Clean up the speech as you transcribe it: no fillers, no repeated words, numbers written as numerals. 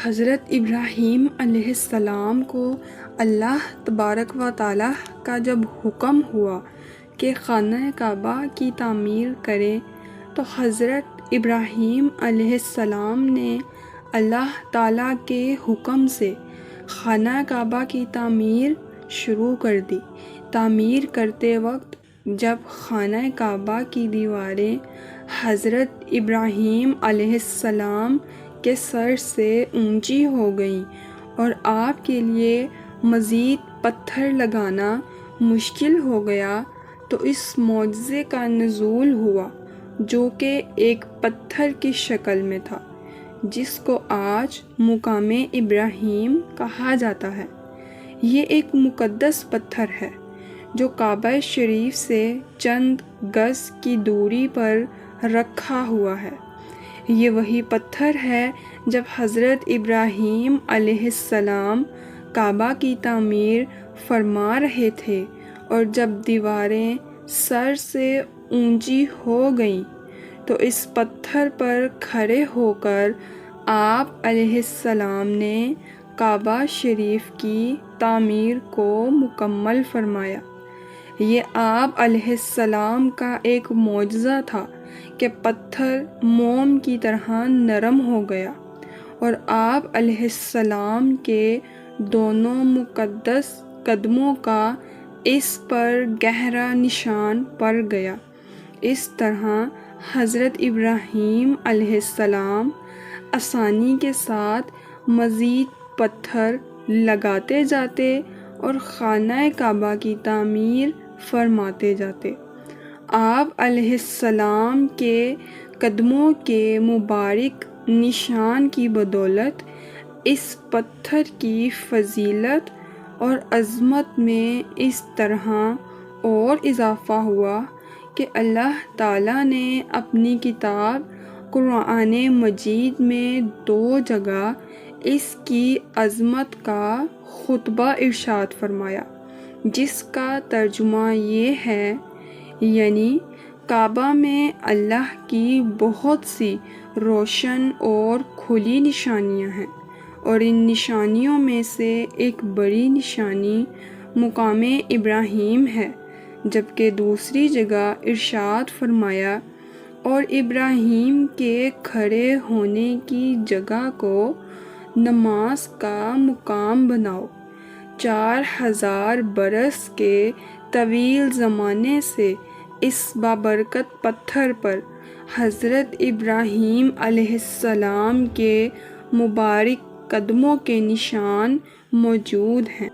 حضرت ابراہیم علیہ السلام کو اللہ تبارک و تعالیٰ کا جب حکم ہوا کہ خانہ کعبہ کی تعمیر کریں تو حضرت ابراہیم علیہ السلام نے اللہ تعالیٰ کے حکم سے خانہ کعبہ کی تعمیر شروع کر دی۔ تعمیر کرتے وقت جب خانہ کعبہ کی دیواریں حضرت ابراہیم علیہ السلام کے سر سے اونچی ہو گئیں اور آپ کے لیے مزید پتھر لگانا مشکل ہو گیا تو اس معجزے کا نزول ہوا جو کہ ایک پتھر کی شکل میں تھا، جس کو آج مقام ابراہیم کہا جاتا ہے۔ یہ ایک مقدس پتھر ہے جو کعبہ شریف سے چند گز کی دوری پر رکھا ہوا ہے۔ یہ وہی پتھر ہے جب حضرت ابراہیم علیہ السلام کعبہ کی تعمیر فرما رہے تھے اور جب دیواریں سر سے اونچی ہو گئیں تو اس پتھر پر کھڑے ہو کر آپ علیہ السلام نے کعبہ شریف کی تعمیر کو مکمل فرمایا۔ یہ آپ علیہ السلام کا ایک معجزہ تھا کہ پتھر موم کی طرح نرم ہو گیا اور آپ علیہ السلام کے دونوں مقدس قدموں کا اس پر گہرا نشان پڑ گیا۔ اس طرح حضرت ابراہیم علیہ السلام آسانی کے ساتھ مزید پتھر لگاتے جاتے اور خانہ کعبہ کی تعمیر فرماتے جاتے۔ آپ علیہ السلام کے قدموں کے مبارک نشان کی بدولت اس پتھر کی فضیلت اور عظمت میں اس طرح اور اضافہ ہوا کہ اللہ تعالیٰ نے اپنی کتاب قرآن مجید میں 2 جگہ اس کی عظمت کا خطبہ ارشاد فرمایا، جس کا ترجمہ یہ ہے، یعنی کعبہ میں اللہ کی بہت سی روشن اور کھلی نشانیاں ہیں، اور ان نشانیوں میں سے ایک بڑی نشانی مقام ابراہیم ہے، جبکہ دوسری جگہ ارشاد فرمایا، اور ابراہیم کے کھڑے ہونے کی جگہ کو نماز کا مقام بناؤ۔ 4000 برس کے طویل زمانے سے اس بابرکت پتھر پر حضرت ابراہیم علیہ السلام کے مبارک قدموں کے نشان موجود ہیں۔